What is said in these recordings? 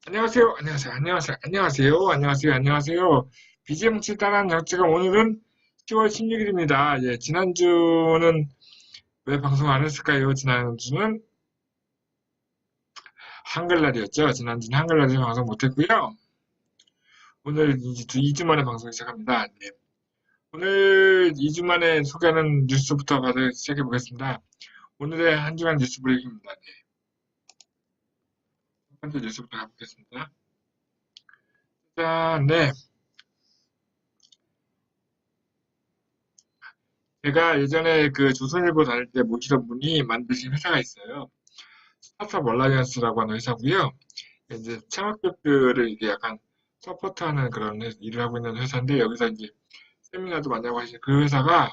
안녕하세요. 안녕하세요. 안녕하세요. 안녕하세요. 안녕하세요. 안녕하세요. BGM 혹시 따라하는 역지가 오늘은 10월 16일입니다. 예, 지난주는 왜 방송 안 했을까요? 지난주는 한글날이었죠. 지난주는 한글날에서 방송 못 했고요. 오늘 이제 2주 만에 방송 시작합니다. 네. 오늘 2주 만에 소개하는 뉴스부터 바로 시작해 보겠습니다. 오늘의 한 주간 뉴스 브레이크입니다. 네. 첫 번째 뉴스부터 가보겠습니다. 자, 네. 제가 예전에 그 조선일보 다닐 때 모시던 분이 만드신 회사가 있어요. 스타트업 얼라이언스라고 하는 회사고요. 이제 창업자들을 이게 약간 서포트하는 그런 일을 하고 있는 회사인데 여기서 이제 세미나도 많이 하고 하시는 그 회사가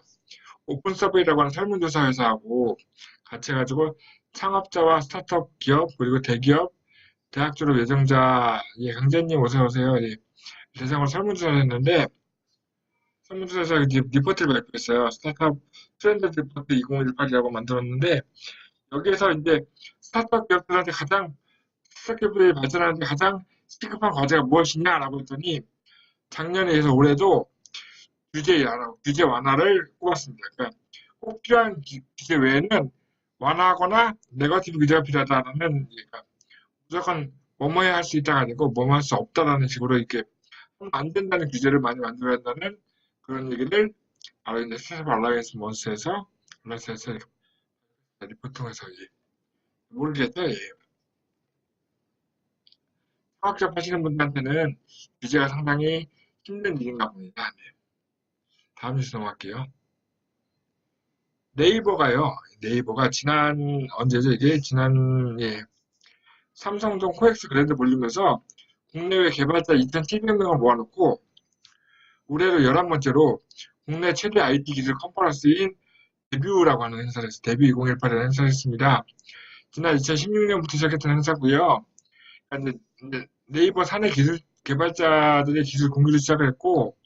오픈 서베이라고 하는 설문조사 회사하고 같이 해가지고 창업자와 스타트업 기업 그리고 대기업 대학 졸업 예정자 예, 강재님 어서 오세요. 예, 대상으로 설문조사를 했는데 설문조사에서 이제 리포트를 발표했어요. 스타트업 트렌드 리포트 2018이라고 만들었는데 여기에서 이제 스타트업 기업들한테 스타트업들이 발전하는데 가장 시급한 과제가 무엇이냐라고 했더니 작년에 해서 올해도 규제 완화를 꼽았습니다. 그러니까 꼭 필요한 규제 외에는 완화하거나 네거티브 규제가 필요하다는 그러니까 무조건 뭐뭐 해야 할 수 있다가 아니고 뭐뭐 할 수 없다라는 식으로 이렇게 하면 안 된다는 규제를 많이 만들어야 한다는 그런 얘기를 바로 이제 스타트업 알라이언스 몬스에서 리포트 통해서 모르겠죠. 예. 창업적 하시는 분들한테는 규제가 상당히 힘든 일인가 봅니다. 네. 다음 뉴스 넘어갈게요. 네이버가 언제죠? 이게 예, 삼성동 코엑스 그랜드 몰리면서 국내외 개발자 2,700명을 모아놓고 올해로 11번째로 국내 최대 IT 기술 컨퍼런스인 데뷔라고 하는 행사를 했어요. 데뷔 2018이라는 행사를 했습니다. 지난 2016년부터 시작했던 행사고요. 그러니까 이제 네이버 사내 기술 개발자들의 기술 공유를 시작을 했고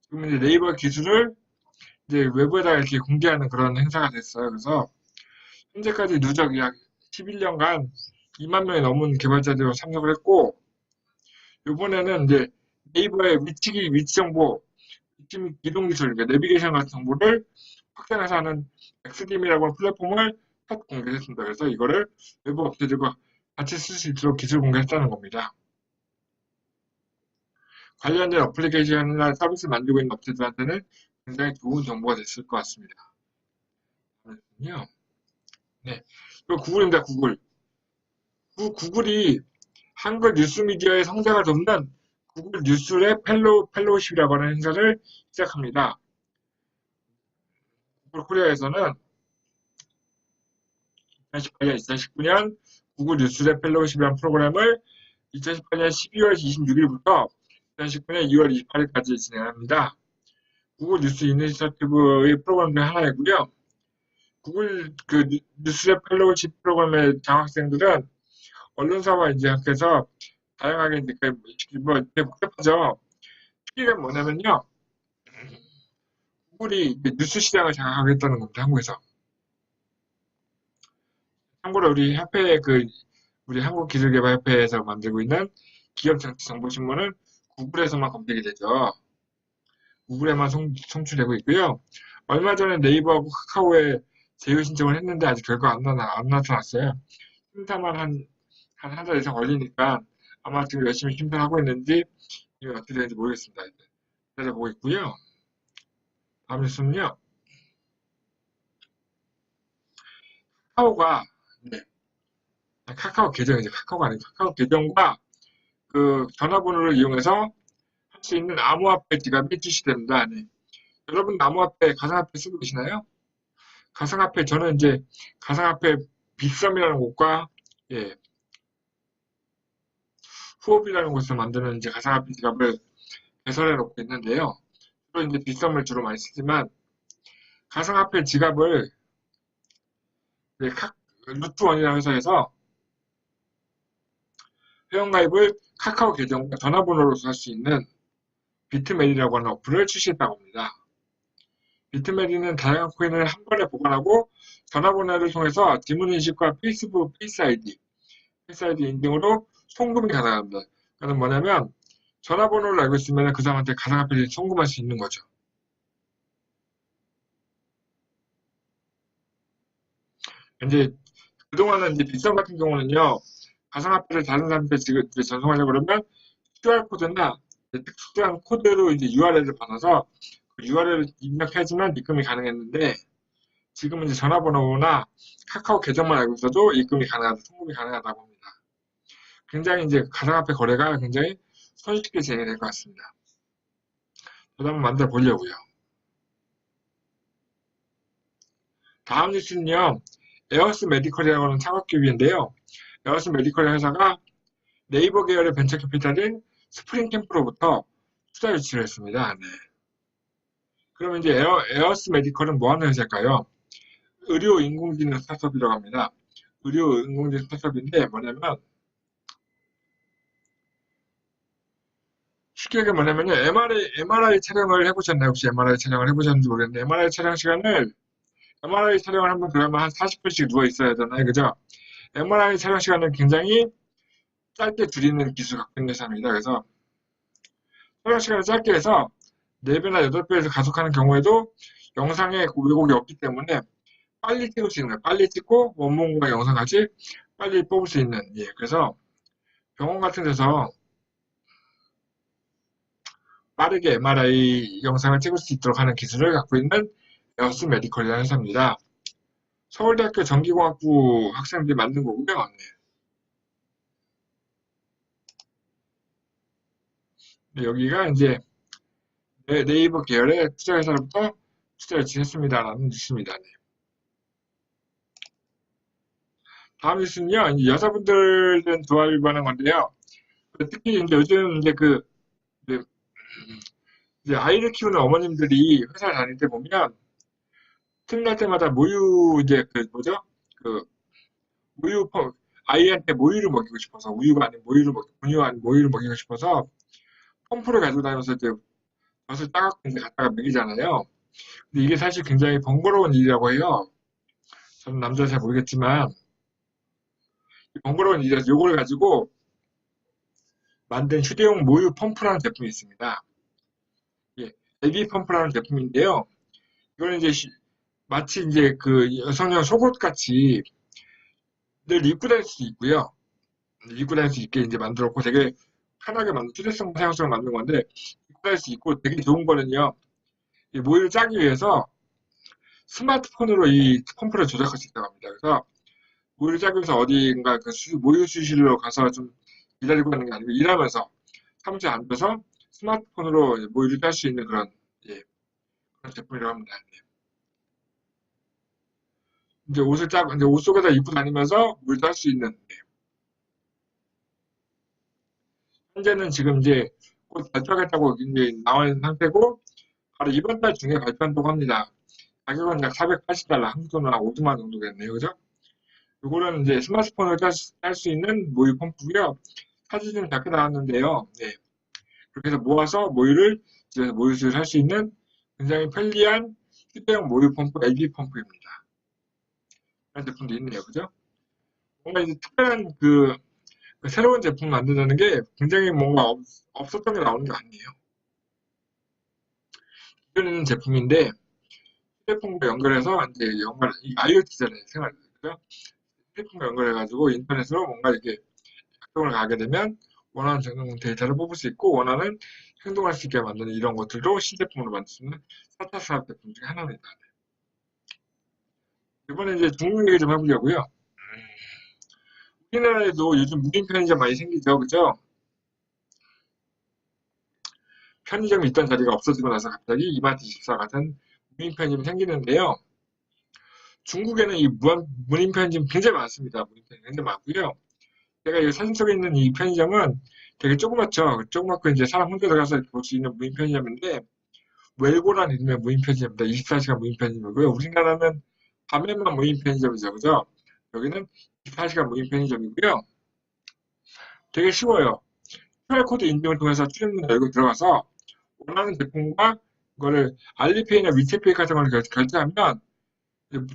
지금 이제 네이버 기술을 이제 외부에다가 이렇게 공개하는 그런 행사가 됐어요. 그래서 현재까지 누적 약 11년간 2만 명이 넘은 개발자들이 참석을 했고, 이번에는 이제 네이버의 위치 정보, 위치 및 이동 기술, 그러니까 내비게이션 같은 정보를 확장해서 하는 XDM이라고 하는 플랫폼을 첫 공개했습니다. 그래서 이거를 외부 업체들과 같이 쓸 수 있도록 기술 공개했다는 겁니다. 관련된 어플리케이션이나 서비스 만들고 있는 업체들한테는 굉장히 좋은 정보가 됐을 것 같습니다. 그렇군요. 네. 그리고 구글입니다, 구글. 구글이 한글 뉴스미디어의 성장을 돕는 구글 뉴스랩 펠로우십이라고 하는 행사를 시작합니다. 구글 코리아에서는 2018년, 2019년 구글 뉴스랩 펠로우십이라는 프로그램을 2018년 12월 26일부터 2019년 2월 28일까지 진행합니다. 구글 뉴스 이니셔티브의 프로그램 중 하나이고요. 구글 그 뉴스랩 펠로우십 프로그램의 장학생들은 언론사와 이제 학교에서 다양하게 이제 뭐 복잡하죠. 특기가 뭐냐면요. 구글이 뉴스 시장을 장악하겠다는 겁니다. 한국에서. 참고로 우리 한국기술개발협회에서 만들고 있는 기업정치정보신문은 구글에서만 검색이 되죠. 구글에만 송출되고 있고요. 얼마 전에 네이버하고 카카오에 제휴 신청을 했는데 아직 결과 안 나타났어요. 심사만 한 달 이상 걸리니까 아마 지금 열심히 심사하고 있는지 이게 어떻게 되는지 모르겠습니다. 기다려보고 있고요. 다음 뉴스는요. 카카오가 네, 카카오 계정이죠. 카카오가 아니고 카카오 계정과 그 전화번호를 이용해서 할 수 있는 암호화폐 지갑이 출시됩니다. 네. 여러분 암호화폐, 가상화폐 쓰고 계시나요? 가상화폐 저는 이제 가상화폐 빗썸이라는 곳과 예, 후업이라는 곳에서 만드는 이제 가상화폐 지갑을 개설해 놓고 있는데요. 주로 이제 빗썸을 주로 많이 쓰지만 가상화폐 지갑을 네, 루트원이라는 회사에서 회원가입을 카카오 계정과 전화번호로서 할 수 있는 비트메리라고 하는 어플을 출시했다고 합니다. 비트메리는 다양한 코인을 한 번에 보관하고 전화번호를 통해서 지문인식과 페이스 아이디 인증으로 송금이 가능합니다. 그러니까 뭐냐면 전화번호를 알고 있으면 그 사람한테 가상화폐를 송금할 수 있는 거죠. 이제 그동안은 이제 빗썸 같은 경우는요, 가상화폐를 다른 사람한테 지금 이제 전송하려고 그러면 QR코드나 특수한 코드로 이제 URL을 받아서 그 URL을 입력해야지만 입금이 가능했는데 지금은 이제 전화번호나 카카오 계정만 알고 있어도 입금이 가능하다, 송금이 가능하다고 합니다. 굉장히 이제 가상화폐 거래가 굉장히 손쉽게 진행이 될 것 같습니다. 저도 한번 만들어 보려고요. 다음 뉴스는요, 에어스 메디컬이라고 하는 창업기업인데요. 에어스 메디컬 회사가 네이버 계열의 벤처 캐피탈인 스프링 캠프로부터 투자 유치를 했습니다. 네. 그러면 이제 에어스 메디컬은 뭐 하는 회사일까요? 의료 인공지능 스타트업이라고 합니다. 의료 인공지능 스타트업인데 뭐냐면 쉽게 얘기하면 뭐냐면요. MRI 촬영을 해보셨나요? 혹시 MRI 촬영을 해보셨는지 모르겠는데 MRI 촬영 시간을 MRI 촬영을 한번 들어가면 한 40분씩 누워 있어야 되잖아요. 그죠? MRI 촬영 시간을 굉장히 짧게 줄이는 기술을 갖고 있는 회사입니다. 그래서 촬영 시간을 짧게 해서 4배나 8배에서 가속하는 경우에도 영상에 왜곡이 없기 때문에 빨리 찍을 수 있는 거예요. 빨리 찍고 원본과 영상까지 빨리 뽑을 수 있는, 예. 그래서 병원 같은 데서 빠르게 MRI 영상을 찍을 수 있도록 하는 기술을 갖고 있는 에어스 메디컬이라는 회사입니다. 서울대학교 전기공학부 학생들이 만든 거고요. 네. 여기가 이제 네이버 계열의 투자회사로부터 투자를 지냈습니다라는 뉴스입니다. 네. 다음 뉴스는요, 이제 여자분들은 좋아할 만한 건데요. 특히 이제 요즘 이제 그 이제 아이를 키우는 어머님들이 회사 다닐 때 보면 틈날 때마다 모유 이제 그 뭐죠? 그 우유 아이한테 모유를 먹이고 싶어서 우유가 아닌 모유를 분유 아닌 모유를 먹이고 싶어서 펌프를 가지고 다니면서 이제 젖을 따갖고 이제 갖다가 먹이잖아요. 근데 이게 사실 굉장히 번거로운 일이라고 해요. 저는 남자는 잘 모르겠지만 번거로운 일이라서 요걸 가지고 만든 휴대용 모유 펌프라는 제품이 있습니다. 예, 베비 펌프라는 제품인데요. 이거는 이제 마치 이제 그 여성용 속옷 같이 늘 입고 다닐 수 있고요. 입고 다닐 수 있게 이제 만들었고 되게 편하게 만든 휴대성 사용성을 만든 건데 입고 다닐 수 있고 되게 좋은 거는요. 이 모유를 짜기 위해서 스마트폰으로 이 펌프를 조작할 수 있다고 합니다. 그래서 모유를 짜기 위해서 어디인가 그 모유 수실로 가서 좀 기다리고 하는 게 아니고 일하면서 사무실에 앉아서 스마트폰으로 모유를 짤 수 있는 그런, 예, 그런 제품이라고 합니다. 예. 이제 옷을 짜고 이제 옷 속에다 입고 다니면서 물도 할 수 있는, 예. 현재는 지금 이제 곧 발표하겠다고 이제 나와 있는 상태고 바로 이번 달 중에 발표한다고 합니다. 가격은 약 480달러, 한국 돈으로 한 5만 원 정도겠네요. 그죠? 요거는 이제 스마트폰을 딸 수 있는 모유 펌프고요. 사진이 좀 작게 나왔는데요. 네. 그렇게 해서 모아서 모유를 집에서 모유수유를 할 수 있는 굉장히 편리한 휴대용 모유 펌프, LG 펌프입니다. 그런 제품도 있네요. 그죠? 뭔가 이제 특별한 그 새로운 제품 만든다는 게 굉장히 뭔가 없었던 게 나오는 게 아니에요. 기존에 있는 제품인데 휴대폰과 연결해서 이제 이 IoT잖아요. 그죠? 휴대폰과 연결해가지고 인터넷으로 뭔가 이렇게 작동을 가게 되면 원하는 정도 데이터를 뽑을 수 있고 원하는 행동할 수 있게 만드는 이런 것들도 신제품으로 만들 수 있는 4차 산업 제품 중에 하나입니다. 이번에 이제 중국 얘기 좀 해보려고요. 우리나라에도 요즘 무인 편의점 많이 생기죠, 그죠? 편의점이 있던 자리가 없어지고 나서 갑자기 이마트24 같은 무인 편의점이 생기는데요. 중국에는 이 무인 편의점 굉장히 많습니다. 무인 편의점 굉장히 많고요. 제가 이 사진 속에 있는 이 편의점은 되게 조그맣죠. 조그맣고 이제 사람 혼자 들어가서 볼 수 있는 무인 편의점인데 웰고라는 이름의 무인 편의점입니다. 24시간 무인 편의점이고요. 우리나라는 밤에만 무인 편의점이죠, 그죠? 여기는 24시간 무인 편의점이고요. 되게 쉬워요. QR코드 인증을 통해서 출입문 열고 들어가서 원하는 제품과 그거를 알리페이나 위챗페이 같은 걸 결제하면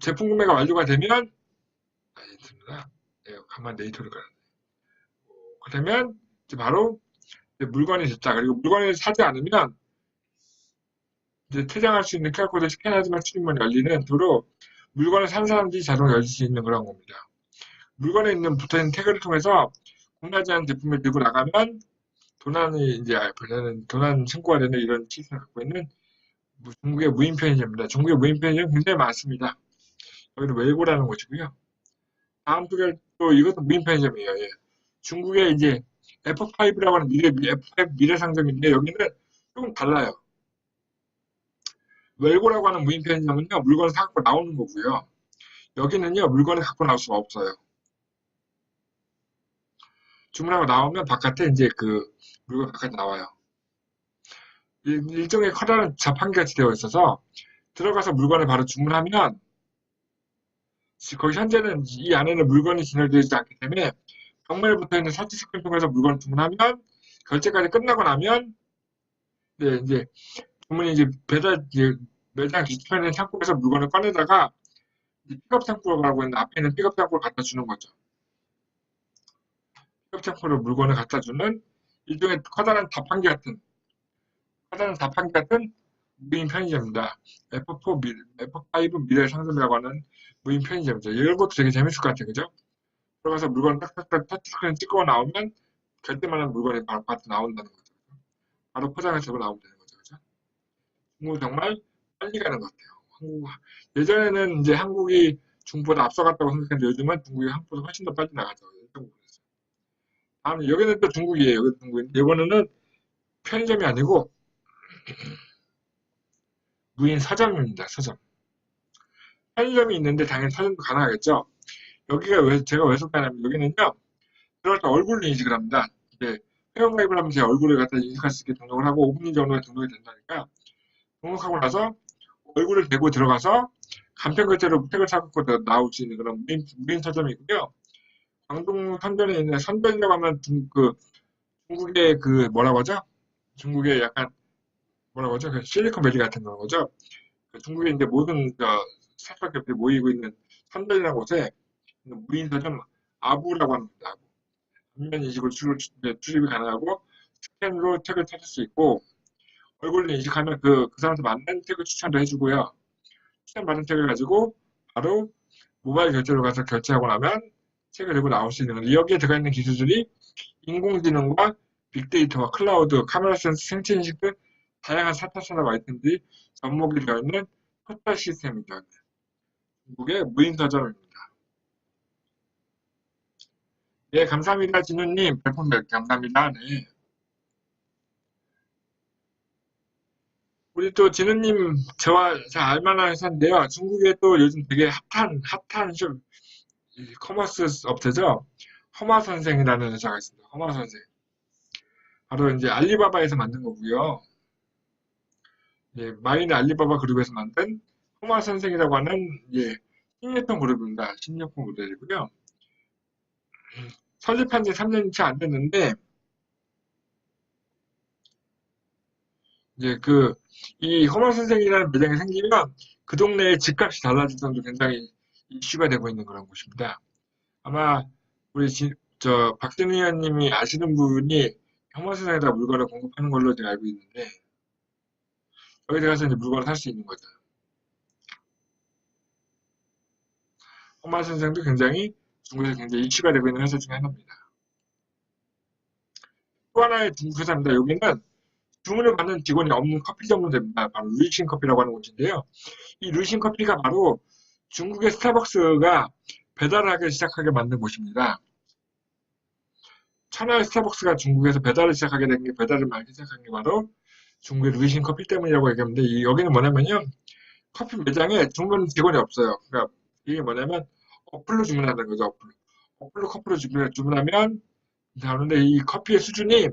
제품 구매가 완료가 되면 있습니다. 네, 가만 데이터를 가요. 그러면 이제 바로 이제 물건이 됐다. 그리고 물건을 사지 않으면 이제 퇴장할 수 있는 QR코드 스캔하지만 출입문이 열리는 도로 물건을 산 사람들이 자동으로 열릴 수 있는 그런 겁니다. 물건에 있는 붙어있는 태그를 통해서 공유하지 않은 제품을 들고 나가면 도난이 이제 도난 신고가 되는 이런 시스템을 갖고 있는 중국의 무인 편의점입니다. 중국의 무인 편의점 굉장히 많습니다. 여기는 웰고라는 곳이고요. 다음 쪽에 또 이것도 무인 편의점이에요. 예. 중국의 이제 F5라고 하는 F5 미래 상점인데 여기는 조금 달라요. 웰고라고 하는 무인 편의점은요, 물건을 사갖고 나오는 거고요. 여기는요, 물건을 갖고 나올 수가 없어요. 주문하고 나오면 바깥에 이제 그 물건 바깥에 나와요. 일종의 커다란 자판기 같이 되어 있어서 들어가서 물건을 바로 주문하면 거기 현재는 이 안에는 물건이 진열되어 있지 않기 때문에 정면에 붙어 있는 터치 스크린 통해서 물건을 주문하면 결제까지 끝나고 나면 네, 이제 주문이 이제 배달 이제 매장 뒤편에 창고에서 물건을 꺼내다가 이제 픽업 창고라고 있는 앞에 있는 픽업 창고를 갖다 주는 거죠. 픽업 창고로 물건을 갖다 주는 일종의 커다란 자판기 같은 무인 편의점입니다. F5 미래 상점이라고 하는 무인 편의점이죠. 이런 것도 되게 재밌을 것 같아요. 그죠? 들어가서 물건 딱딱딱 터치스크린 찍고 나오면 결제만 한 물건이 바로 밖에 나온다는 거죠. 바로 포장해서 들고 나오면 되는 거죠. 그죠? 중국은 정말 빨리 가는 것 같아요. 예전에는 이제 한국이 중국보다 앞서갔다고 생각했는데 요즘은 중국이 한국보다 훨씬 더 빨리 나가죠. 다음 여기는 또 중국이에요. 여기 중국인데 이번에는 편의점이 아니고 무인 서점입니다. 서점. 편의점이 있는데 당연히 서점도 가능하겠죠. 여기가 제가 왜 속하냐면 여기는요. 들어갈 때 얼굴로 인식을 합니다. 이제 회원가입을 하면 제 얼굴을 갖다 인식할 수 있게 등록을 하고 5분 정도에 등록이 된다니까 등록하고 나서 얼굴을 대고 들어가서 간편결제로 택을 사갖고 나올 수 있는 그런 무인 서점이고요. 광동 선변에 있는 선변이라고 하면 중국의 그 뭐라고 하죠? 중국의 약간 뭐라고 하죠? 그 실리콘밸리 같은 그런 거죠. 중국에 이제 모든 스타트업 기업들이 모이고 있는 선변이라는 곳에 무인 서점 아부라고 합니다. 안면 인식으로 출입이 가능하고 스캔으로 택을 찾을 수 있고 얼굴을 인식하면 그 사람한테 맞는 택을 추천도 해주고요. 추천받은 택을 가지고 바로 모바일 결제로 가서 결제하고 나면 책을 들고 나올 수 있는 건데 여기에 들어가 있는 기술들이 인공지능과 빅데이터와 클라우드, 카메라 센서, 생체 인식 등 다양한 사타산업 아이템들이 접목이 되어 있는 포털 시스템이죠. 중국의 무인 서점입니다. 네, 감사합니다. 진우님. 별풍 감사합니다. 네. 우리 또 진우님, 저와 잘 알만한 회사인데요. 중국에 또 요즘 되게 핫한 커머스 업체죠. 허마선생이라는 회사가 있습니다. 허마선생. 바로 이제 알리바바에서 만든 거고요. 예, 마인 알리바바 그룹에서 만든 허마선생이라고 하는 예, 신제품 그룹입니다. 신제품 모델이고요. 설립한 지 3년이 채 안 됐는데 이제 이 허마선생이라는 매장이 생기면 그 동네의 집값이 달라질 정도 굉장히 이슈가 되고 있는 그런 곳입니다. 아마 우리 박진희 의원님이 아시는 분이 혐오세상에다 물건을 공급하는 걸로 제가 알고 있는데 여기 들어가서 이제 물건을 살 수 있는 거죠. 험한 선생도 굉장히 중국에서 굉장히 이슈가 되고 있는 회사 중에 하나입니다. 또 하나의 중국 회사입니다. 여기는 주문을 받는 직원이 없는 커피 전문점입니다. 바로 루이신 커피라고 하는 곳인데요. 이 루이신 커피가 바로 중국의 스타벅스가 배달하기 시작하게 만든 곳입니다. 천하의 스타벅스가 중국에서 배달을 시작하게 된 게 배달을 많이 시작한 게 바로 중국의 루이신 커피 때문이라고 얘기하는데 여기는 뭐냐면요. 커피 매장에 주문 직원이 없어요. 그러니까 이게 뭐냐면 어플로 주문하는 거죠. 어플로 커피를 주문하면 나오는데 이 커피의 수준이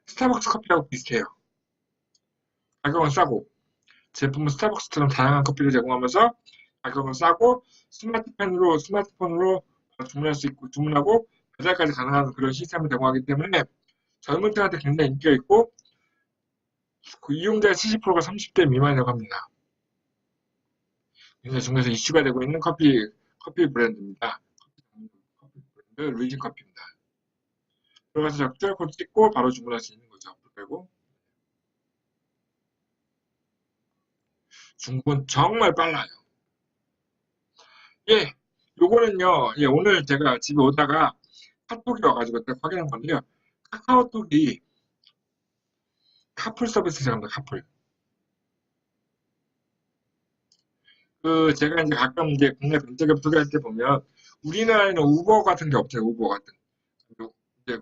스타벅스 커피하고 비슷해요. 가격은 싸고 제품은 스타벅스처럼 다양한 커피를 제공하면서 가격은 싸고 스마트폰으로 주문할 수 있고 주문하고 배달까지 가능한 그런 시스템을 제공하기 때문에 젊은층한테 굉장히 인기가 있고 그 이용자의 70%가 30대 미만이라고 합니다. 굉장히 중국에서 이슈가 되고 있는 커피 브랜드입니다. 커피 브랜드 루이진 커피입니다. 들어가서 저 QR코드 찍고 바로 주문할 수 있는 거죠. 그리고 중국은 정말 빨라요. 예, 요거는요, 예, 오늘 제가 집에 오다가 카톡이 와가지고 딱 확인한 건데요. 카카오톡이 카풀 서비스 제공합니다, 카풀. 그, 제가 이제 가끔 이제 국내 벤처기업 소개할 때 보면, 우리나라에는 우버 같은 게 없어요, 우버 같은. 그, 이제,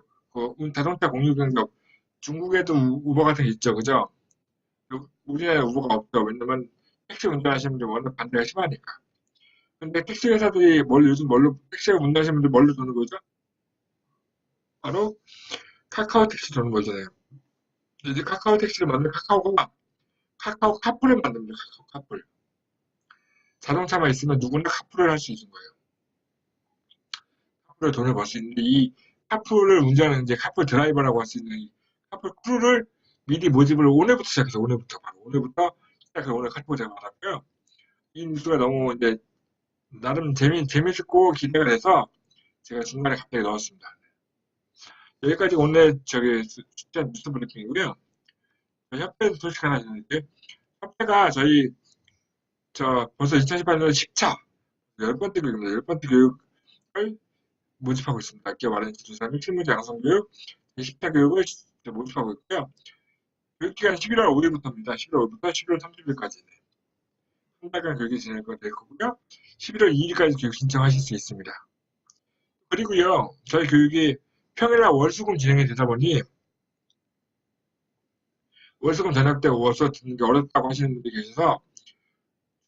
자동차 공유 경력, 중국에도 우버 같은 게 있죠, 그죠? 우리나라에 우버가 없죠. 왜냐면, 택시 운전하시는 분들 워낙 반대가 심하니까. 근데 택시 회사들이 요즘 뭘로, 택시를 운전하시는 분들 뭘로 도는 거죠? 바로 카카오 택시 도는 거잖아요. 이제 카카오 택시를 만든 카카오가 카카오 카풀을 만듭니다. 카카오 카풀. 자동차만 있으면 누구나 카풀을 할 수 있는 거예요. 카풀을 돈을 벌 수 있는데 이 카풀을 운전하는 이제 카풀 드라이버라고 할 수 있는 이 카풀 크루를 미리 모집을 오늘부터 시작해서 오늘부터 바로 오늘부터 시작해서 오늘 카풀 제가 받았고요. 이 뉴스가 너무 이제 나름 재밌었고 기대가 돼서 제가 중간에 갑자기 넣었습니다. 여기까지 오늘 저기 출전 뉴스 브리핑이고요. 협회 소식 하나 있는데 협회가 저희 저 벌써 2018년 10차 10번째 교육입니다. 10번째 교육을 모집하고 있습니다. 기업 R&D 조사및 실무자 양성교육 10차 교육을 모집하고 있고요. 교육기간은 11월 5일부터입니다. 11월 5일부터 11월 30일까지 한 달간 교육이 진행될 거고요. 11월 2일까지 교육 신청하실 수 있습니다. 그리고요, 저희 교육이 평일날 월수금 진행이 되다 보니 월수금 저녁 때 오서 듣는 게 어렵다고 하시는 분들이 계셔서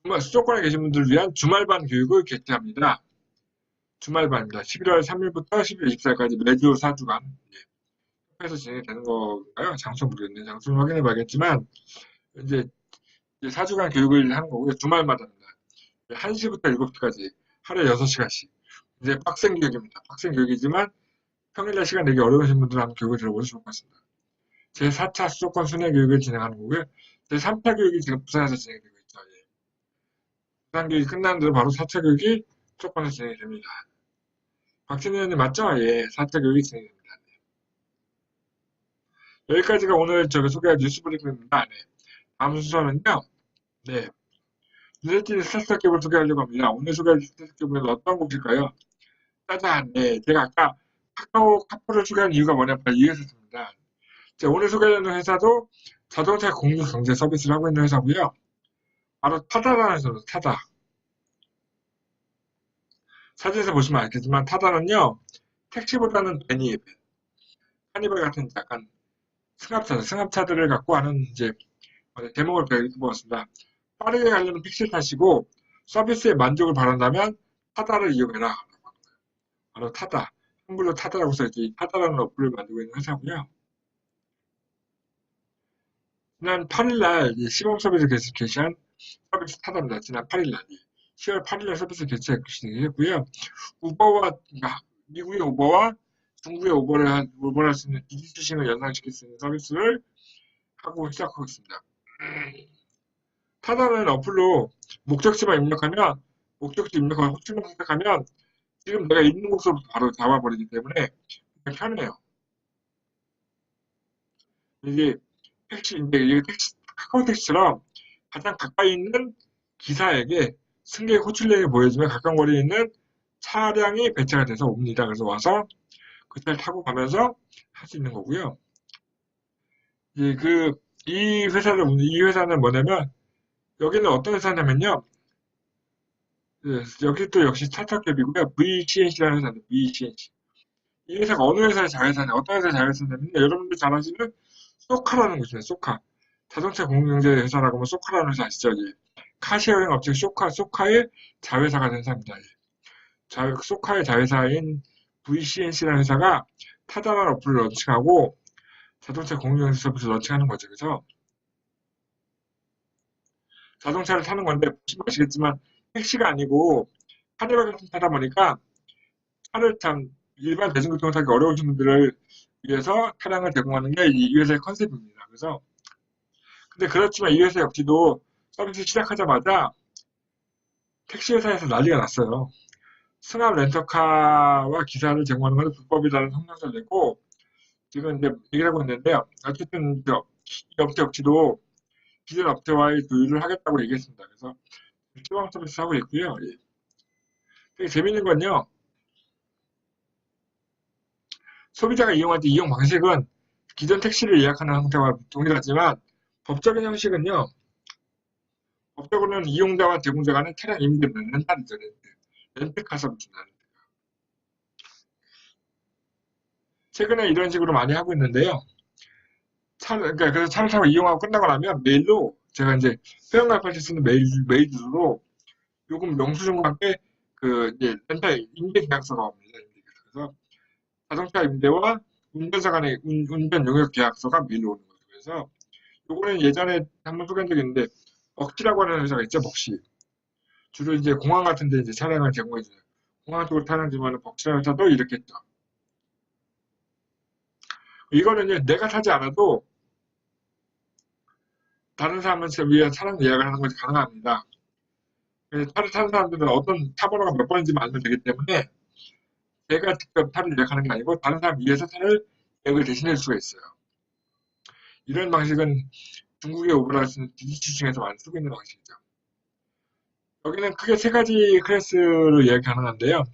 정말 수도권에 계신 분들을 위한 주말반 교육을 개최합니다. 주말반입니다. 11월 3일부터 11월 24일까지 매주 4주간 협회에서 진행이 되는 건가요? 장소 모르겠네요. 장소는 확인해 봐야겠지만 이제 4주간 교육을 하는 거고요. 주말마다입니다. 1시부터 7시까지 하루에 6시간씩 이제 빡센 교육입니다. 빡센 교육이지만 평일날 시간 내기 어려우신 분들은 한번 교육을 들어보시면 좋을 것 같습니다. 제4차 수도권 순회 교육을 진행하는 거고요. 제3차 교육이 지금 부산에서 진행되고 있죠. 예. 부산 교육이 끝난 대로 바로 4차 교육이 수도권에서 진행이 됩니다. 박진희 의원님 맞죠? 예, 4차 교육이 진행됩니다. 네. 여기까지가 오늘 저기 소개할 뉴스 브리핑입니다. 네. 다음 순서는요. 네. 눈에 스타트업 기업을 소개하려고 합니다. 오늘 소개할 스타트업 기업은 어떤 곳일까요? 짜잔, 네. 제가 아까 카카오 카푸를 소개한 이유가 뭐냐면 이회사입니다. 오늘 소개하는 회사도 자동차 공유 경제 서비스를 하고 있는 회사고요. 바로 타다라는 회사입니다. 타다. 사진에서 보시면 알겠지만 타다는요. 택시보다는 베니, 카니발 같은 약간 승합차들을 갖고 하는 이제 제목을 이렇게 뽑았습니다. 빠르게 가려면 픽셀 타시고 서비스의 만족을 바란다면 타다를 이용해라. 바로 타다. 한글로 타다라고 써있지. 타다라는 어플을 만들고 있는 회사고요. 지난 8일날 시범 서비스 개시한 서비스 타다입니다. 지난 8일날 10월 8일날 서비스 개시했고요. 우버와 미국의 우버와 중국의 우버를 할 수 있는 디지털심을 연상시킬 수 있는 서비스를 하고 시작하고 있습니다. 타다는 어플로 목적지만 입력하면 목적지 입력하고 호출만 선택하면 지금 내가 있는 곳으로부터 바로 잡아버리기 때문에 편해요. 이게 이게 카카오 택시처럼 가장 가까이 있는 기사에게 승객 호출력이 보여주면 가까운 거리에 있는 차량이 배치가 돼서 옵니다. 그래서 와서 그 차를 타고 가면서 할 수 있는 거고요. 이 회사는 뭐냐면 여기는 어떤 회사냐면요. 여기 또 역시 스타트업 갭이고요. VCNC라는 회사입니다. VCNC. 이 회사가 어느 회사의 자회사냐, 어떤 회사의 자회사냐면 여러분들 잘 아시는 소카라는 곳이에요. 소카. 자동차 공유경제 회사라고 하면 소카라는 회사 아시죠? 예. 카시어링 업체 소카의 자회사가 된 회사입니다. 예. 소카의 자회사인 VCNC라는 회사가 타다라는 어플을 런칭하고 자동차 공유경제 서비스를 런칭하는 거죠. 그래서 자동차를 타는 건데 보시면 아시겠지만 택시가 아니고 카니발 같은 타다 보니까 차를 일반 대중교통을 타기 어려우신 분들을 위해서 차량을 제공하는 게 이 회사의 컨셉입니다. 그래서 근데 그렇지만 이 회사 역시도 서비스 시작하자마자 택시 회사에서 난리가 났어요. 승합 렌터카와 기사를 제공하는 것은 불법이라는 성명서를 냈고 지금 이제 얘기를 하고 있는데요. 어쨌든 이 업체 역시도 기존 업체와의 조율을 하겠다고 얘기했습니다. 그래서 시범 서비스 하고 있고요. 예. 되게 재밌는 건요. 소비자가 이용할 때 이용 방식은 기존 택시를 예약하는 형태와 동일하지만 법적인 형식은요. 법적으로는 이용자와 제공자 간의 차량 임대 렌탈이죠. 렌트카 서비스는. 최근에 이런 식으로 많이 하고 있는데요. 그러니까 그래서 차를 타고 이용하고 끝나고 나면 메일로 제가 이제 회원가입할 수 있는 메일로 요금 영수증과 함께 그 이제 렌탈 임대 계약서가 옵니다. 임대 계약서. 그래서 자동차 임대와 운전사 간의 운전 용역 계약서가 메일로 오는 거죠. 그래서 요거는 예전에 한번 소개한 적이 있는데 벅시라고 하는 회사가 있죠. 벅시. 주로 이제 공항 같은 데 이제 차량을 제공해 줘요. 공항 쪽으로 차량 주면은 벅시라는 회사도 이렇게 했죠. 이거는요, 내가 타지 않아도 다른 사람한테 위해 차량 예약을 하는 것이 가능합니다. 그래서 차를 타는 사람들은 어떤 차 번호가 몇 번인지만 알면 되기 때문에 내가 직접 차를 예약하는 게 아니고 다른 사람 위해서 차를 예약을 대신해 줄 수가 있어요. 이런 방식은 중국의 오버라 쓰는 DDC 중에서 많이 쓰고 있는 방식이죠. 여기는 크게 세 가지 클래스로 예약 가능한데요.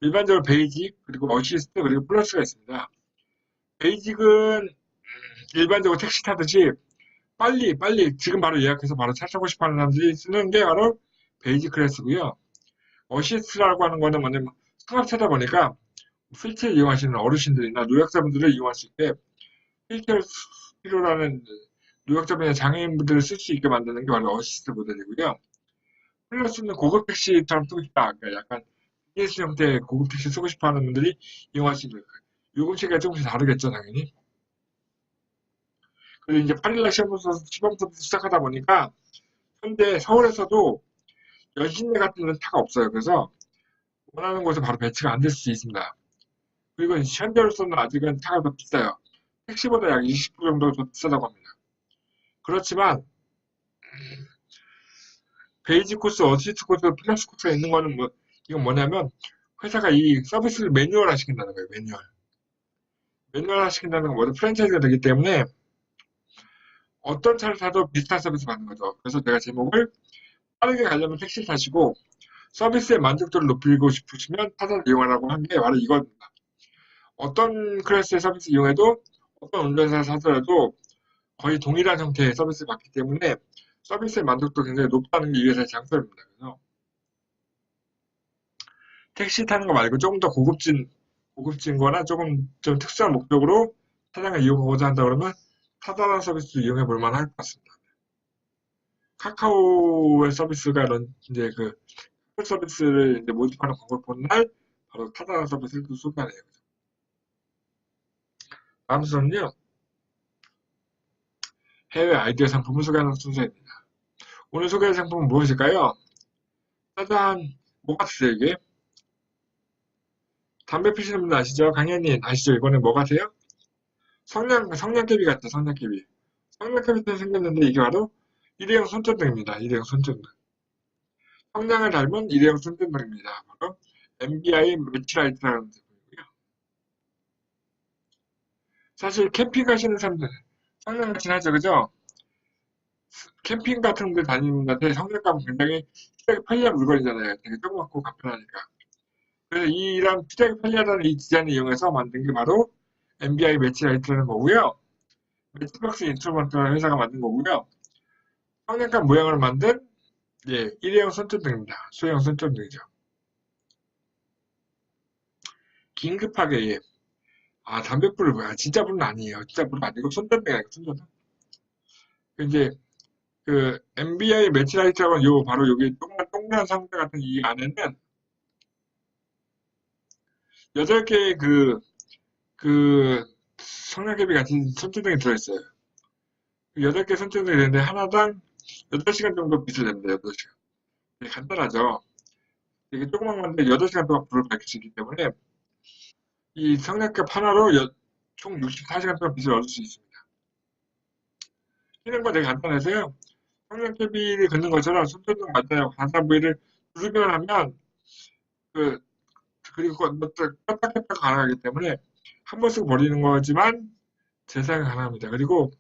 일반적으로 베이직, 그리고 어시스트, 그리고 플러스가 있습니다. 베이직은 일반적으로 택시 타듯이 빨리 지금 바로 예약해서 바로 차 타고 싶어 하는 사람들이 쓰는 게 바로 베이직 클래스고요. 어시스트라고 하는 거는 뭐냐면 승합차다 보니까 휠체어 이용하시는 어르신들이나 노약자분들을 이용할 수 있게 휠체어 필요라는 노약자분이나 장애인분들을 쓸 수 있게 만드는 게 바로 어시스트 모델이고요. 플러스는 고급 택시처럼 쓰고 싶다. 그러니까 약간 비즈니스 형태의 고급 택시 쓰고 싶어 하는 분들이 이용할 수 있는 거예요. 요금 체계가 조금씩 다르겠죠, 당연히. 그리고 이제 8일날 시범부터 시작하다 보니까 현재 서울에서도 연신내 같은 데는 차가 없어요. 그래서 원하는 곳에 바로 배치가 안 될 수 있습니다. 그리고 현재로서는 아직은 차가 더 비싸요. 택시보다 약 20% 정도 더 비싸다고 합니다. 그렇지만 베이직 코스, 어시스트 코스, 플러스 코스가 있는 거는 이건 뭐냐면 회사가 이 서비스를 매뉴얼화 시킨다는 거예요. 매뉴얼화 시킨다는 건 모두 프랜차이즈가 되기 때문에 어떤 차를 타도 비슷한 서비스 받는 거죠. 그래서 제가 제목을 빠르게 가려면 택시를 타시고 서비스의 만족도를 높이고 싶으시면 타사를 이용하라고 한 게 바로 이겁니다. 어떤 클래스의 서비스 이용해도 어떤 운전사를 사더라도 거의 동일한 형태의 서비스를 받기 때문에 서비스의 만족도가 굉장히 높다는 게 이 회사의 장점입니다. 그래서 택시 타는 거 말고 조금 더 고급진 거나 조금 좀 특수한 목적으로 차량을 이용하고자 한다 그러면 타다라 서비스 이용해 볼 만할 것 같습니다. 카카오의 서비스가 이제 그 서비스를 이제 모집하는 광고를 본 날 바로 타다라 서비스를 또 소개하네요. 다음 순서는요. 해외 아이디어 상품을 소개하는 순서입니다. 오늘 소개할 상품은 무엇일까요? 짜잔! 뭐 같으세요 이게? 담배 피시는 분들 아시죠? 강현님 아시죠? 이거는 뭐 같아요? 성냥개비 같죠, 성냥개비. 성냥개비처럼 생겼는데 이게 바로 일회용 손전등입니다. 일회용 손전등. 성냥을 닮은 일회용 손전등입니다. 바로 MBI 매치라이트라는 제품이고요. 사실 캠핑 가시는 사람들 성냥같이 하죠, 그죠? 캠핑 같은 데 다니는 분한테 성냥감은 굉장히 시작이 편리한 물건이잖아요. 되게 조그맣고 간편하니까. 그래서 이런 시작이 편리하다는 이 디자인을 이용해서 만든 게 바로 MBI 매치라이트라는 거고요. 매치박스 인스트루먼트라는 회사가 만든 거고요. 성냥감 모양을 만든 일회용 손전등입니다. 소형 손전등이죠. 긴급하게 담뱃불을 진짜 불은 아니에요. 진짜 불은 아니고 손전등이 아니고 손전등. 이제 그 MBI 매치라이트라고 요 바로 여기 동그란 상자 같은 이 안에는 8개의 그 성냥개비 같은 손전등이 들어있어요. 8개 손전등이 있는데 하나당 8시간 정도 빛을 냅니다. 8시간. 되게 간단하죠. 되게 조그만 건데 8시간 동안 불을 밝힐 수 있기 때문에 이 성냥갑 하나로 총 64시간 동안 빛을 얻을 수 있습니다. 켜는 거 되게 간단해서요. 성냥개비를 긋는 것처럼 손전등 맞아요. 반사 부위를 누르기만 하면 그리고 껐다 켰다 가능하기 때문에 한 번 쓰고 버리는 거지만 재사가 가능합니다. 그리고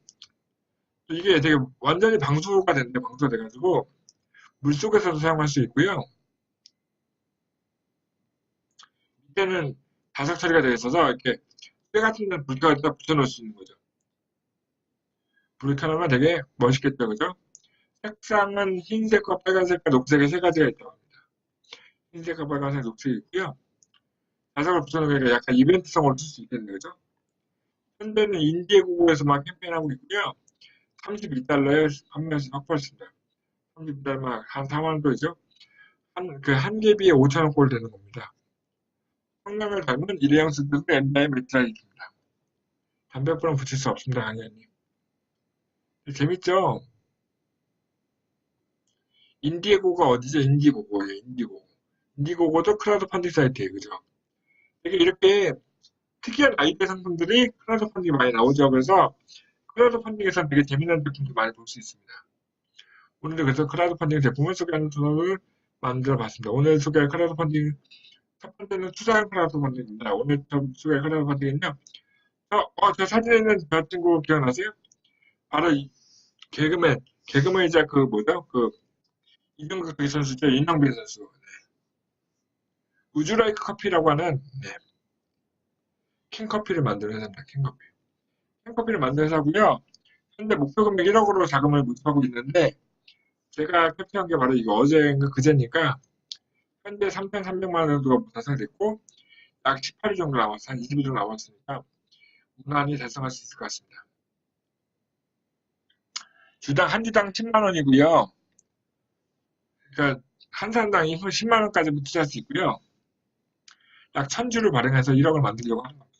또 이게 되게 완전히 방수가 된대, 방수가 돼가지고 물속에서도 사용할 수 있고요. 밑에는 자석 처리가 되어 있어서 이렇게 쇠 같은 데 불켜갖다 붙여놓을 수 있는 거죠. 불을 켜놓으면 되게 멋있겠죠, 그죠? 색상은 흰색과 빨간색과 녹색의 세 가지가 있다고 합니다. 흰색과 빨간색, 녹색이 있고요. 자석을 붙여놓으니까 약간 이벤트성으로 쓸 수 있겠네요, 그죠? 현대는 인디고고에서만 캠페인하고 있고요. 32달러에 판매할 수 확보했습니다. 32달러 한 4만 원 돈이죠. 한 개비에 5천 원꼴 되는 겁니다. 성능을 닮은 일회용 스티커 엠다의 메트라이트입니다. 담배불은 붙일 수 없습니다, 강의님. 재밌죠? 인디고가 어디죠? 인디고고예요, 인디고고. 인디고고도 크라우드 펀딩 사이트예요, 그죠? 되게 이렇게 특이한 아이디어 상품들이 크라우드 펀딩이 많이 나오죠. 그래서 크라우드 펀딩에서 되게 재미난 제품들 많이 볼 수 있습니다. 오늘도 그래서 크라우드 펀딩 제품을 소개하는 투어를 만들어 봤습니다. 오늘 소개할 크라우드 펀딩, 첫 번째는 투자형 크라우드 펀딩입니다. 오늘 소개할 크라우드 펀딩은요. 저 사진에 있는 저 친구 기억나세요? 바로 이 개그맨이자 그 뭐죠? 그 이명석 선수죠. 윤영빈 선수. 네. 우즈라이크 커피라고 하는 네. 캔커피를 만드는 회사입니다. 캔커피. 캔커피를 만드는 회사고요. 현재 목표 금액 1억으로 자금을 모집하고 있는데 제가 캡처한 게 바로 이거 어제인가 그제니까 현재 3,300만 원 정도가 달성됐고 약 18일 정도 남았어. 한 20일 정도 남았으니까 무난히 달성할 수 있을 것 같습니다. 한 주당 10만 원이고요. 그러니까 한 사람당 10만 원까지 투자할 수 있고요. 약 1000주를 발행해서 1억을 만들려고 하는 겁니다.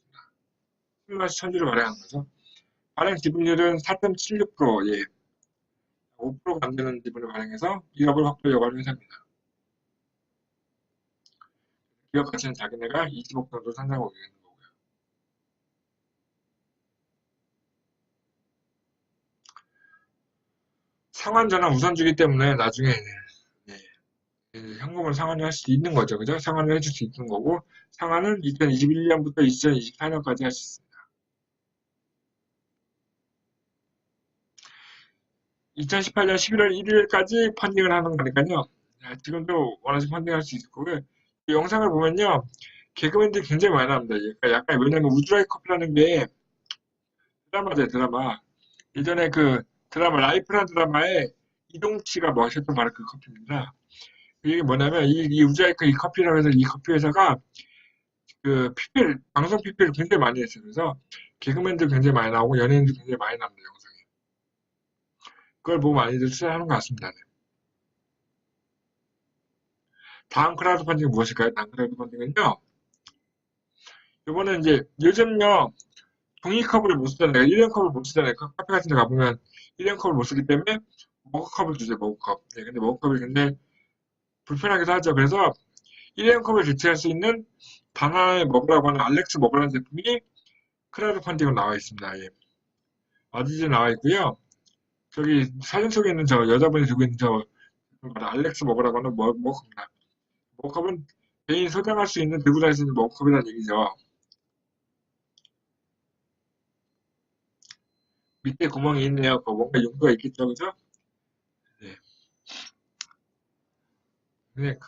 10만씩 1000주를 발행한 거죠. 발행 지분율은 4.76%, 예. 5%가 안 되는 지분을 발행해서 1억을 확보하려고 하는 회사입니다. 기업 가치는 자기네가 20억 정도 상장하고 있는 거고요. 상환 전환 우선주기 때문에 나중에 현금을 상환을 할 수 있는 거죠. 그죠? 상환을 해줄 수 있는 거고 상환은 2021년부터 2024년까지 할 수 있습니다. 2018년 11월 1일까지 펀딩을 하는 거니까요. 지금도 원하시면 펀딩할 수 있을 거고요. 이 영상을 보면요. 개그맨들이 굉장히 많이 나옵니다. 약간 왜냐면 우즈라이 커피라는 게 드라마죠, 드라마. 예전에 그 드라마 라이프라는 드라마에 이동치가 마셨던 바로 그 커피입니다. 이게 뭐냐면 이 우즈라이 이 커피라고 해서 이 커피 회사가 그 방송 PP를 굉장히 많이 했어요. 그래서 개그맨들 굉장히 많이 나오고 연예인들 굉장히 많이 나옵니다, 영상에. 그걸 보고 많이들 투자하는 것 같습니다. 네. 다음 크라우드 펀딩은 무엇일까요? 다음 크라우드 펀딩은요. 이번에 이제 요즘요. 종이컵을 못 쓰잖아요. 1년 컵을 못 쓰잖아요. 카페 같은 데 가보면 1년 컵을 못 쓰기 때문에 머그컵을 주세요. 머그컵. 네, 근데 머그컵이 굉장히 불편하기도 하죠. 그래서 1년 컵을 대체할 수 있는 바나나의 머그라고 하는 알렉스 머그라는 제품이 크라우드 펀딩으로 나와 있습니다. 예. 어디지 나와 있고요. 저기 사진 속에 있는 저 여자분이 들고 있는 저 알렉스 머그라고 하는 머그컵입니다. 머그컵은 개인 소장할 수 있는 들고 다닐 수 있는 머그컵이라는 얘기죠. 밑에 구멍이 있네요. 뭔가 용도가 있겠죠, 그죠? 네. 네.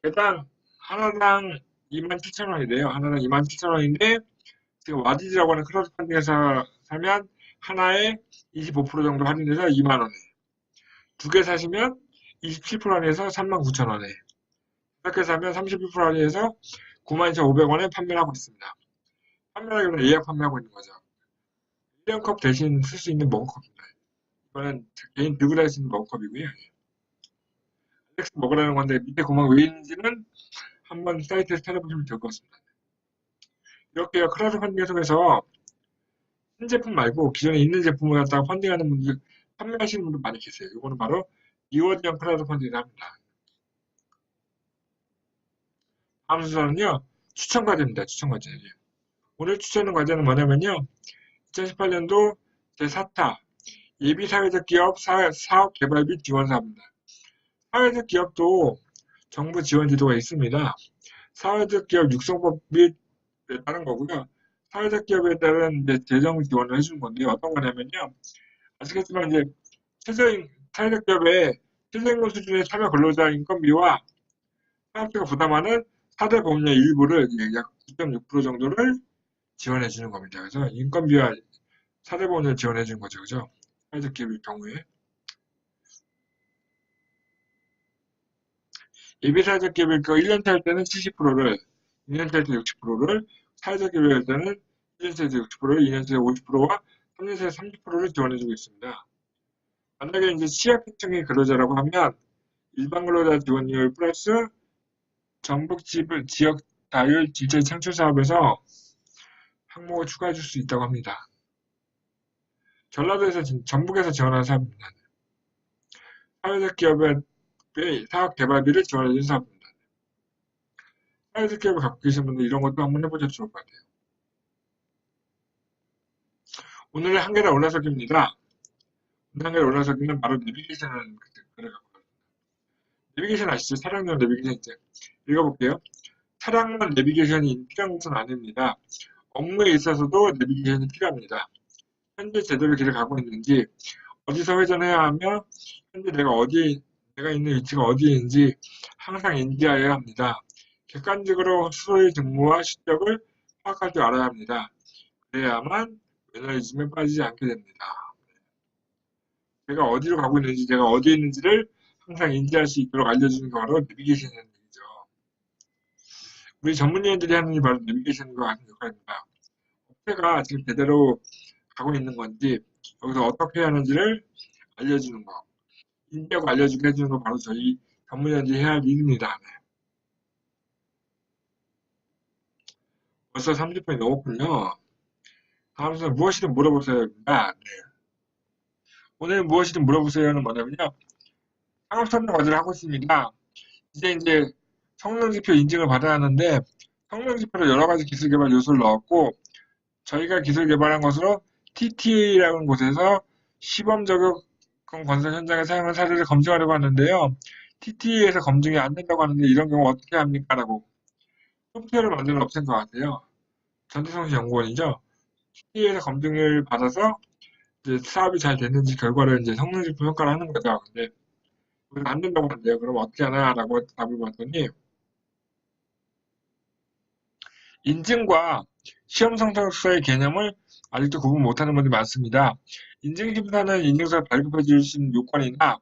일단 하나당 27,000원이래요. 하나당 27,000원인데 지금 와디즈라고 하는 크라우드 펀딩에서 사면 하나에 25% 정도 할인해서 2만 원에 두 개 사시면 27% 할인해서 39,000원에 이렇게 사면 31% 할인해서 92,500원에 판매를 하고 있습니다. 판매하기로는 예약 판매하고 있는 거죠. 1년컵 대신 쓸 수 있는 머그컵입니다. 이거는 개인 들고 다닐 수 있는 머그컵이고요. 텍스 먹으라는 건데 밑에 구멍 왜 있는지는 한번 사이트에서 찾아보시면 될 것 같습니다. 이렇게 크라우드 펀딩을 통해서 신제품 말고 기존에 있는 제품을 갖다가 펀딩하는 분들, 판매하시는 분들 많이 계세요. 이거는 바로 리워드형 크라우드 펀딩이라 합니다. 다음 순서는요, 추천 과제입니다. 추천 과제. 오늘 추천하는 과제는 뭐냐면요, 2018년도 제4타 예비 사회적 기업 사업 개발 및 지원 사업입니다. 사회적 기업도 정부 지원 제도가 있습니다. 사회적 기업 육성법 및 따른 거고요. 사회적 기업에 따른 이제 재정 지원을 해주는 건데요. 어떤 거냐면요. 아시겠지만 이제 사회적 기업의 최저임금 수준의 참여 근로자 인건비와 사업주가 부담하는 4대 보험료 일부를 약 9.6% 정도를 지원해 주는 겁니다. 그래서 인건비와 4대 보험료를 지원해 주는 거죠. 그죠? 사회적 기업의 경우에. 예비 사회적 기업일 그 1년차 할 때는 70%를, 2년차 할 때 60%를, 사회적 기업일 할 때는 1년차에서 60%를, 2년차에 50%와 3년차에 30%를 지원해 주고 있습니다. 만약에 이제 취약계층의 근로자라고 하면 일반 근로자 지원율 플러스 전북 지역 다율 질체 창출 사업에서 항목을 추가해 줄 수 있다고 합니다. 전라도에서 전북에서 지원하는 사업입니다. 사회적 기업의 사업 개발비를 지원해 주는 사업입니다. 사회적 기업을 갖고 계신 분들 이런 것도 한번 해보셔도 좋을 것 같아요. 오늘의 한계를 올라서기입니다. 오늘 한계를 올라서기는 바로 내비게이션을 그래갖고 내비게이션 아시죠? 차량용 내비게이션 이제 읽어볼게요. 차량만 내비게이션이 필요한 것은 아닙니다. 업무에 있어서도 내비게이션이 필요합니다. 현재 제대로 길을 가고 있는지, 어디서 회전해야 하며, 현재 내가 있는 위치가 어디에 있는지 항상 인지하여야 합니다. 객관적으로 수소의 직무와 실력을 파악할 줄 알아야 합니다. 그래야만 매너리즘에 빠지지 않게 됩니다. 제가 어디로 가고 있는지, 제가 어디에 있는지를 항상 인지할 수 있도록 알려주는 게 바로 내비게이션이라는 얘기죠. 우리 전문의들이 하는 게 바로 내비게이션과 같은 역할입니다. 업체가 지금 제대로 가고 있는 건지, 여기서 어떻게 해야 하는지를 알려주는 거. 인지하고 알려주게 해주는 거 바로 저희 전문의들이 해야 할 일입니다. 네. 벌써 30분이 넘었군요. 다음 순서 무엇이든 물어보세요입니다. 네. 오늘 무엇이든 물어보세요는 뭐냐면요. 상업 성능 과제를 하고 있습니다. 이제 성능지표 인증을 받아야 하는데 성능지표로 여러 가지 기술 개발 요소를 넣었고 저희가 기술 개발한 것으로 TTA라는 곳에서 시범 적용 건설 현장에 사용한 사례를 검증하려고 하는데요. TTA에서 검증이 안 된다고 하는데 이런 경우 어떻게 합니까? 라고 소프트웨어를 만드는 업체인 것 같아요. 전태성시연구원이죠. TTA에서 검증을 받아서 이제 사업이 잘 됐는지 결과를 이제 성능지표 평가를 하는 거죠. 근데 안 된다고 하는데요. 그럼 어떻게 하나라고 답을 받더니 인증과 시험 성적서의 개념을 아직도 구분 못하는 분들이 많습니다. 인증심사는 인증서 발급해 주신 요건이나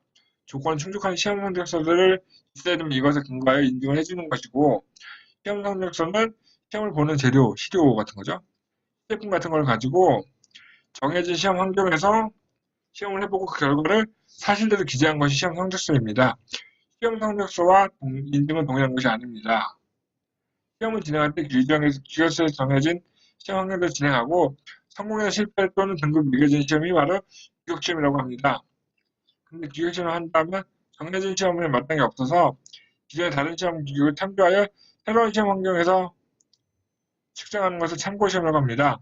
조건을 충족한 시험 성적서들을 있어야 되면 이것을 근거하여 인증을 해주는 것이고 시험 성적서는 시험을 보는 재료, 시료 같은 거죠. 제품 같은 걸 가지고 정해진 시험 환경에서 시험을 해보고 그 결과를 사실대로 기재한 것이 시험 성적서입니다. 시험 성적서와 인증은 동일한 것이 아닙니다. 시험을 진행할 때 규격서에 정해진 시험 환경대로 진행하고 성공이나 실패 또는 등급이 매겨진 시험이 바로 규격시험이라고 합니다. 근데 규격시험을 한다면 정해진 시험에 마땅히 없어서 기존의 다른 시험 규격을 참조하여 새로운 시험 환경에서 측정하는 것을 참고시험이라고 합니다.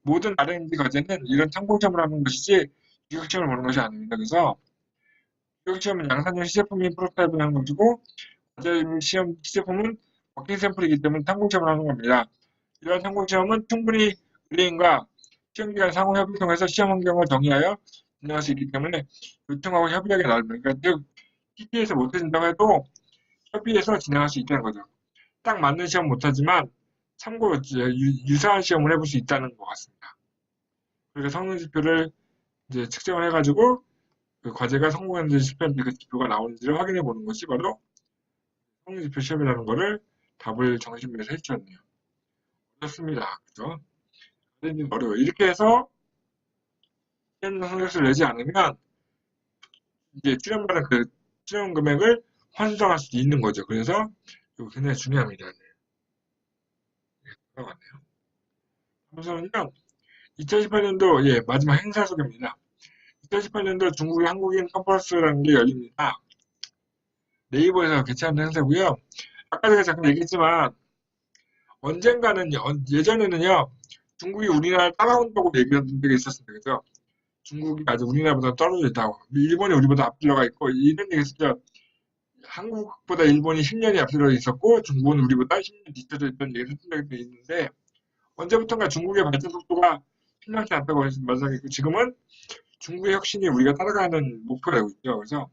모든 R&D 과제는 이런 참고시험을 하는 것이지 규격시험을 보는 것이 아닙니다. 그래서 규격시험은 양산형 시제품인 프로토타입을 하는 것이고 과제 시험 시제품은 워킹 샘플이기 때문에 참고시험을 하는 겁니다. 이러한 참고시험은 충분히 의뢰인과 시험기관 상호 협의를 통해서 시험 환경을 정의하여 진행할 수 있기 때문에 요청하고 협의하기 나름입니다. 그러니까 즉 TT에서 못해준다고 해도 협의해서 진행할 수 있다는 거죠. 딱 맞는 시험 못하지만 참고로 유사한 시험을 해볼 수 있다는 것 같습니다. 그래서 성능지표를 이제 측정을 해가지고 그 과제가 성공했는지 실패했는지 그 지표가 나오는지를 확인해 보는 것이 바로 성능지표 시험이라는 거를 답을 정신비에서 해주셨네요. 어렵습니다. 그죠? 선생님 어려워요. 이렇게 해서 시험 성적서를 내지 않으면 이제 출연받은 그 출연 금액을 환수당할 수도 있는 거죠. 그래서 이거 굉장히 중요합니다. 네. 들어갔네요. 우선은요, 2018년도 예 마지막 행사 소개입니다. 2018년도 중국의 한국인 컨퍼런스라는 게 열립니다. 네이버에서 개최하는 행사고요. 아까 제가 잠깐 얘기했지만 언젠가는요, 예전에는요, 중국이 우리나라를 따라온다고 얘기한 적이 있었습니다. 그죠? 중국이 아주 우리나라보다 떨어져 있다고. 일본이 우리보다 앞들어가 있고, 이런 얘기 했었죠. 한국보다 일본이 10년이 앞서 있었고 중국은 우리보다 10년 뒤쳐져 있던 얘기를 했던 적이 있는데 언제부턴가 중국의 발전 속도가 심상치 않다고 말씀하셨고 지금은 중국의 혁신이 우리가 따라가는 목표가 되고 있죠. 그래서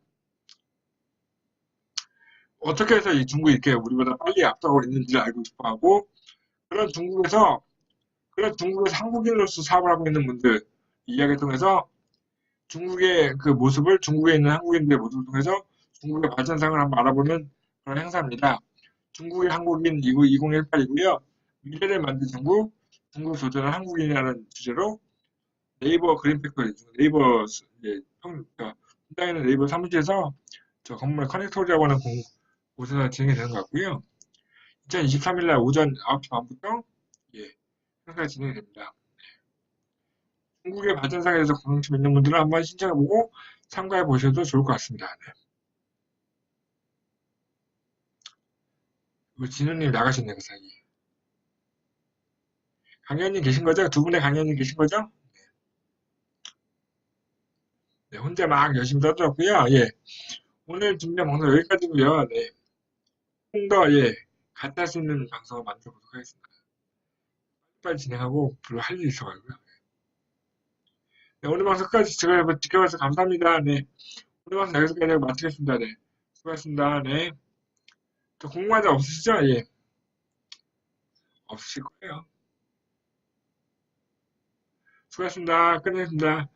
어떻게 해서 이 중국이 이렇게 우리보다 빨리 앞서고 있는지를 알고 싶어하고 그런 중국에서 그런 중국에서 한국인으로서 사업을 하고 있는 분들 이야기를 통해서 중국의 그 모습을 중국에 있는 한국인들의 모습을 통해서 중국의 발전상을 한번 알아보는 그런 행사입니다. 중국의 한국인 2018이고요. 미래를 만든 중국, 중국 도전한 한국인이라는 주제로 네이버 그린피크, 네이버 이제 분당에 있는 네이버 사무실에서 저 건물 커넥토리라고 하는 곳에서 진행이 되는 것 같고요. 2023일 날 오전 9시 반부터 예, 행사가 진행이 됩니다. 중국의 발전상에 대해서 관심 있는 분들은 한번 신청해보고 참가해 보셔도 좋을 것 같습니다. 네. 진우님 나가셨네요, 그 사이에. 강연님 계신 거죠? 두 분의 강연님 계신 거죠? 네, 혼자 막 열심히 떠들었고요. 예. 오늘 준비한 방송 여기까지고요. 네. 좀 더, 예, 같이 할 수 있는 방송을 만들어 보도록 하겠습니다. 빨리 진행하고, 별로 할 일이 있어가지고요. 네, 오늘 방송 끝까지 지켜봐주셔서 감사합니다. 네. 오늘 방송 여기서까지 마치겠습니다. 네. 수고하셨습니다. 네. 또 궁금한 점 없으시죠? 예. 없으실 거예요. 수고하셨습니다. 끝내겠습니다.